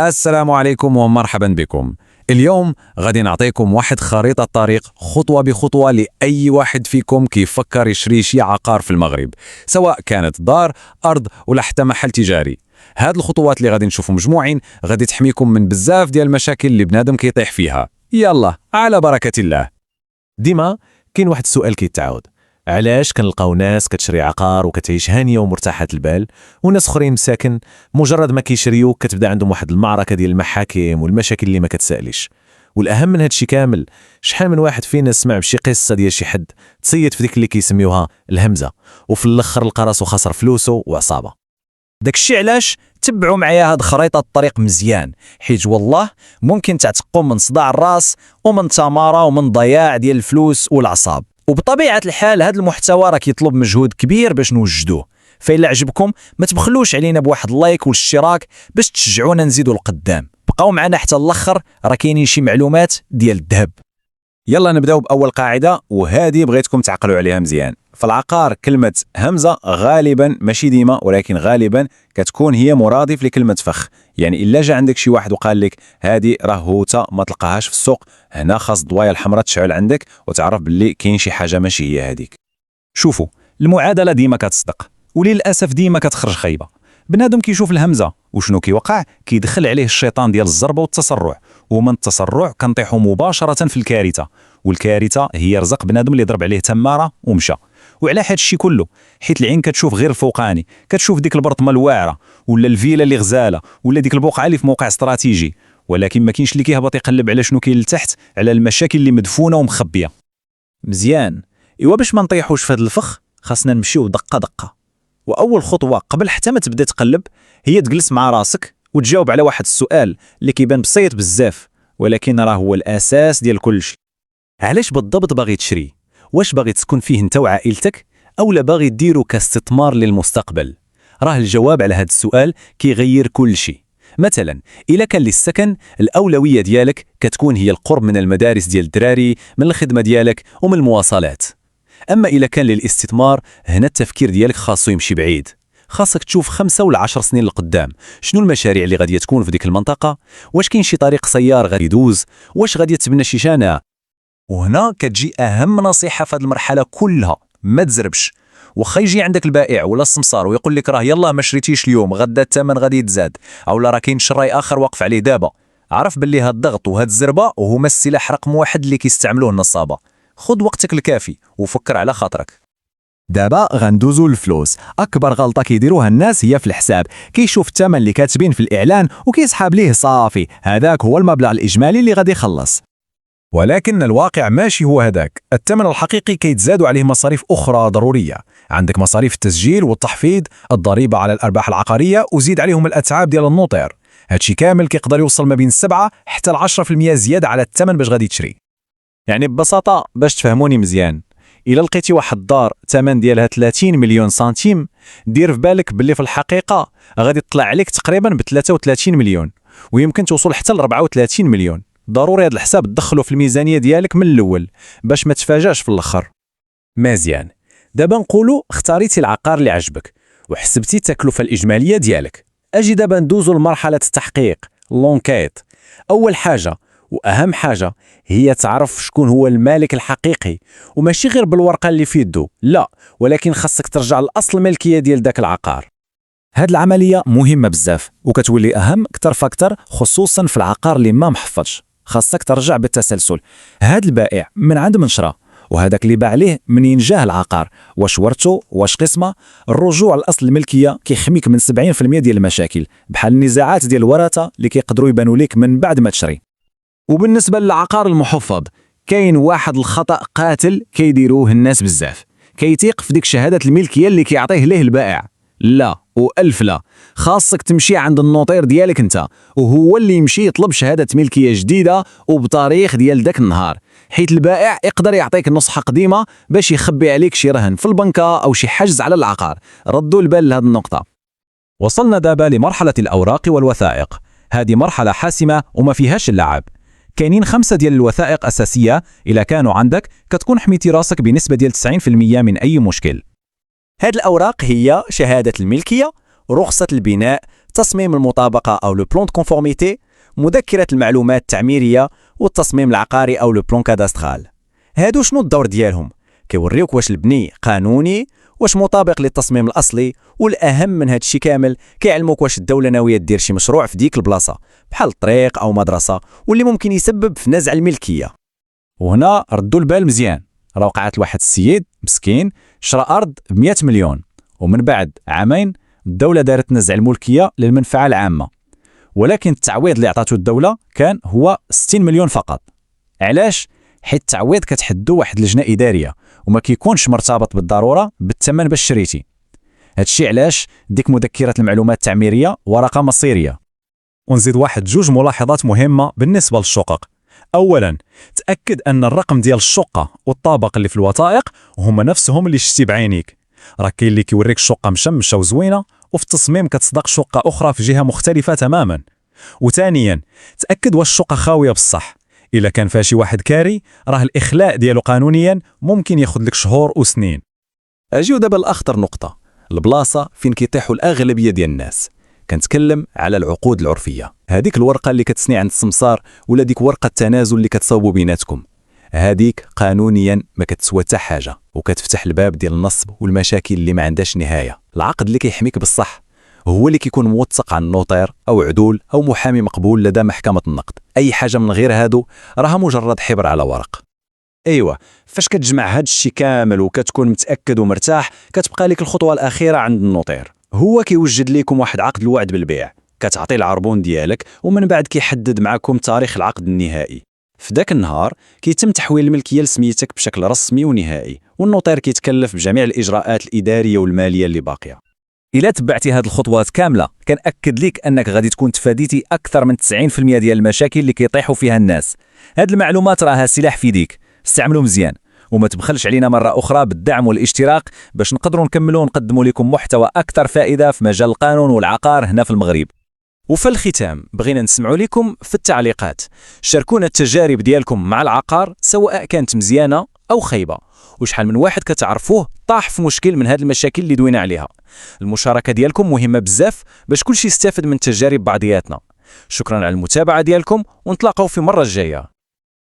السلام عليكم ومرحبا بكم. اليوم غادي نعطيكم واحد خريطة طريق خطوة بخطوة لأي واحد فيكم كيفكر يشري شي عقار في المغرب، سواء كانت دار، أرض ولا حتى محل تجاري. هاد الخطوات اللي غادي نشوفوا مجموعين غادي تحميكم من بزاف ديال المشاكل اللي بنادم كيطيح فيها. يلا على بركة الله. ديما كاين واحد السؤال كيتعاود، علاش كنلقاو ناس كتشري عقار وكتعيش هانيه ومرتاحه البال، وناس اخرين مساكن مجرد ما كيشريو كتبدا عندهم واحد المعركه ديال المحاكم والمشاكل اللي ما كتساليش. والاهم من هادشي كامل، شحال من واحد فينا سمع بشي قصه ديال شي حد تصيد في ديك اللي كيسميوها الهمزه، وفي الاخر لقى راسو خسر فلوسه وعصابه. داكشي علاش تبعوا معايا هاد خريطة الطريق مزيان، حيت والله ممكن تعتقوا من صداع الراس ومن تمارة ومن ضياع ديال الفلوس والعصاب. وبطبيعة الحال هاد المحتوى راه كيطلب مجهود كبير باش نوجدوه، فإلا عجبكم ما تبخلوش علينا بواحد اللايك والاشتراك باش تشجعونا نزيدوا القدام. بقاو معنا حتى الاخر، راه كاينين شي معلومات ديال الذهب. يلا نبداو بأول قاعدة، وهذه بغيتكم تعقلوا عليها مزيان. في العقار كلمة همزة غالبا، ماشي ديما ولكن غالبا، كتكون هي مرادف لكلمة فخ. يعني إلا جا عندك شي واحد وقال لك هذه راه هوته ما تلقاهاش في السوق، هنا خاص الضوايا الحمراء تشعل عندك وتعرف باللي كاين شي حاجة ماشي هي هذيك. شوفوا، المعادلة ديما كتصدق وللأسف ديما كتخرج خايبة. بنادم كيشوف الهمزة وشنو كيوقع؟ كيدخل عليه الشيطان ديال الزربة والتسرع، ومن التسرع كنطيحوا مباشرة في الكارثة، والكارثة هي رزق بنادم اللي ضرب عليه تمارة ومشى. وعلى هذا الشيء كله، حيت العين كتشوف غير الفوقاني، كتشوف ديك البرطمه الواعره ولا الفيلا اللي غزاله ولا ديك البقعه اللي في موقع استراتيجي، ولكن ما كاينش اللي كيهبط يقلب على شنو كاين لتحت، على المشاكل اللي مدفونه ومخبيه. مزيان، ايوا باش ما نطيحوش في هذا الفخ خاصنا نمشيو دقه دقه. واول خطوه قبل حتى ما تبدا تقلب هي تجلس مع راسك وتجاوب على واحد السؤال اللي كيبان بسيط بزاف، ولكن راه هو الاساس ديال كل شيء. علاش بالضبط باغي تشري؟ واش باغي تسكن فيه انت وعائلتك، او لا باغي ديرو كاستثمار للمستقبل؟ راه الجواب على هذا السؤال كيغير كل شيء. مثلا الا كان للسكن، الاولويه ديالك كتكون هي القرب من المدارس ديال الدراري، من الخدمه ديالك ومن المواصلات. اما الا كان للاستثمار، هنا التفكير ديالك خاصو يمشي بعيد. خاصك تشوف 5 ولا 10 سنين لقدام، شنو المشاريع اللي غادي تكون في ديك المنطقه، واش كاين شي طريق سيار غادي يدوز، واش غادي تبنى شي شانع. وهنا كتجي اهم نصيحه في هذه المرحله كلها، ما تزربش. وخا يجي عندك البائع ولا السمسار ويقول لك راه يلا ما شريتيش اليوم، غدا الثمن غادي يتزاد، او لا راه كاين شراي اخر واقف عليه دابا، عرف باللي هاد الضغط وهاد الزربه هما السلاح رقم 1 اللي كيستعملوه النصابه. خذ وقتك الكافي وفكر على خاطرك. دابا غندوزو للفلوس. اكبر غلطه كيديروها الناس هي في الحساب، كيشوف الثمن اللي كاتبين في الاعلان وكيسحب ليه صافي، هذاك هو المبلغ الاجمالي اللي غادي يخلص. ولكن الواقع ماشي هو هذاك. الثمن الحقيقي كيتزادوا عليه مصاريف أخرى ضرورية. عندك مصاريف التسجيل والتحفيظ، الضريبة على الأرباح العقارية، وزيد عليهم الأتعاب ديال النوطير. هادشي كامل كيقدر يوصل ما بين 7 حتى ل 10% زيادة على الثمن باش غادي تشري. يعني ببساطه باش تفهموني مزيان، الا لقيتي واحد الدار ثمن ديالها 30 مليون سنتيم، دير في بالك باللي في الحقيقه غادي تطلع عليك تقريبا ب 33 مليون، ويمكن توصل حتى ل 34 مليون. ضروري هذا الحساب تدخله في الميزانيه ديالك من الاول باش ما تفاجاش في الاخر. مزيان، دابا نقولوا اختاريتي العقار اللي عجبك وحسبتي التكلفه الاجماليه ديالك. اجي دابا ندوزو لمرحله التحقيق، لونكيت. اول حاجه واهم حاجه هي تعرف شكون هو المالك الحقيقي، وماشي غير بالورقه اللي في يدو، لا، ولكن خاصك ترجع لاصل الملكيه ديال داك العقار. هاد العمليه مهمه بزاف وكتولي اهم اكثر فاكتور، خصوصا في العقار اللي ما محفظش. خاصك ترجع بالتسلسل، هاد البائع من عند من شرا، وهذاك اللي باع ليه منين جاه العقار، واش ورثو واش قسمه. الرجوع لاصل الملكيه كيحميك من 70% ديال المشاكل، بحال النزاعات ديال الورثه اللي كيقدروا يبانوا لك من بعد ما تشري. وبالنسبه للعقار المحفظ، كاين واحد الخطا قاتل كيديروه الناس بزاف، كيتيق في ديك شهاده الملكيه اللي كيعطيه ليه البائع. لا والف لا، خاصك تمشي عند النوطير ديالك انت، وهو اللي يمشي يطلب شهاده ملكيه جديده وبتاريخ ديال داك النهار، حيت البائع يقدر يعطيك نسخه قديمه باش يخبي عليك شي رهن في البنكه او شي حجز على العقار. ردوا البال لهذه النقطه. وصلنا دابا لمرحله الاوراق والوثائق. هذه مرحله حاسمه وما فيهاش اللعب. كاينين 5 ديال الوثائق اساسيه، الا كانوا عندك كتكون حميتي راسك بنسبه ديال 90% من اي مشكل. هاد الأوراق هي شهادة الملكية، رخصة البناء، تصميم المطابقة أو لو بلون كونفورميتي، مذكرة المعلومات التعميرية، والتصميم العقاري أو لو بلون كاداسترال. هادو شنو الدور ديالهم؟ كيوريوك واش البني قانوني، واش مطابق للتصميم الأصلي، والأهم من هادشي كامل كيعلموك واش الدولة ناوية دير شي مشروع في ديك البلاصة بحال طريق أو مدرسة واللي ممكن يسبب في نزع الملكية. وهنا ردوا البال مزيان، راه وقعت لواحد السيد مسكين شرى أرض ب100 مليون، ومن بعد عامين الدولة دارت نزع الملكية للمنفعة العامة، ولكن التعويض اللي عطاته الدولة كان هو 60 مليون فقط. علاش؟ حيت التعويض كتحدو واحد اللجنة إدارية وما كيكونش مرتبط بالضرورة بالثمن باش شريتي. هادشي علاش ديك مذكرة المعلومات التعميرية ورقة مصيرية. ونزيد واحد جوج ملاحظات مهمة بالنسبة للشقق. أولا، تأكد أن الرقم ديال الشقة والطابق اللي في الوثائق هما نفسهم اللي شتي بعينيك. راه كاين اللي كيوريك شقة مشمشة وزوينة وفي التصميم كتصدق شقة أخرى في جهة مختلفة تماما. وثانيا، تأكد واش الشقة خاوية بصح. إلا كان فيها شي واحد كاري راه الإخلاء ديالو قانونيا ممكن ياخذ لك شهور وسنين. أجيو دابا لأخطر نقطة، البلاصة فين كيطيحوا الأغلبية ديال الناس. كنتكلم على العقود العرفية، هذيك الورقة اللي كتسني عند السمسار ولا ديك ورقة التنازل اللي كتصاوبوا بيناتكم. هذيك قانونيا ما كتسوى حتى حاجة وكتفتح الباب ديال النصب والمشاكل اللي ما عندهاش نهاية. العقد اللي كيحميك بالصح هو اللي كيكون موثق عن نوطير أو عدول أو محامي مقبول لدى محكمة النقد. أي حاجة من غير هادو راها مجرد حبر على ورق. ايوه، فاش كتجمع هاد الشيء كامل وكتكون متاكد ومرتاح، كتبقى لك الخطوه الاخيره عند النوطير. هو كيوجد لكم واحد عقد الوعد بالبيع، كتعطي العربون ديالك ومن بعد كيحدد معكم تاريخ العقد النهائي. في ذاك النهار كيتم تحويل الملكيه لسميتك بشكل رسمي ونهائي، والنوطير كيتكلف بجميع الاجراءات الاداريه والماليه اللي باقيه. إلا تبعتي هاد الخطوات كاملة كنأكد لك أنك غادي تكون تفاديتي أكثر من 90% ديال المشاكل اللي كيطيحوا فيها الناس. هاد المعلومات راها سلاح في يديك، استعملوا مزيان وما تبخلش علينا مرة أخرى بالدعم والاشتراك باش نقدروا نكملوا ونقدموا لكم محتوى أكثر فائدة في مجال القانون والعقار هنا في المغرب. وفي الختام بغينا نسمعوا لكم في التعليقات، شاركونا التجارب ديالكم مع العقار سواء كانت مزيانة أو خيبة، وشحال من واحد كتعرفوه طاح في مشكل من هذه المشاكل اللي دوينا عليها. المشاركة ديالكم مهمة بزاف باش كلشي يستافد من تجارب بعضياتنا. شكرا على المتابعة ديالكم ونتلاقاو في مرة الجاية.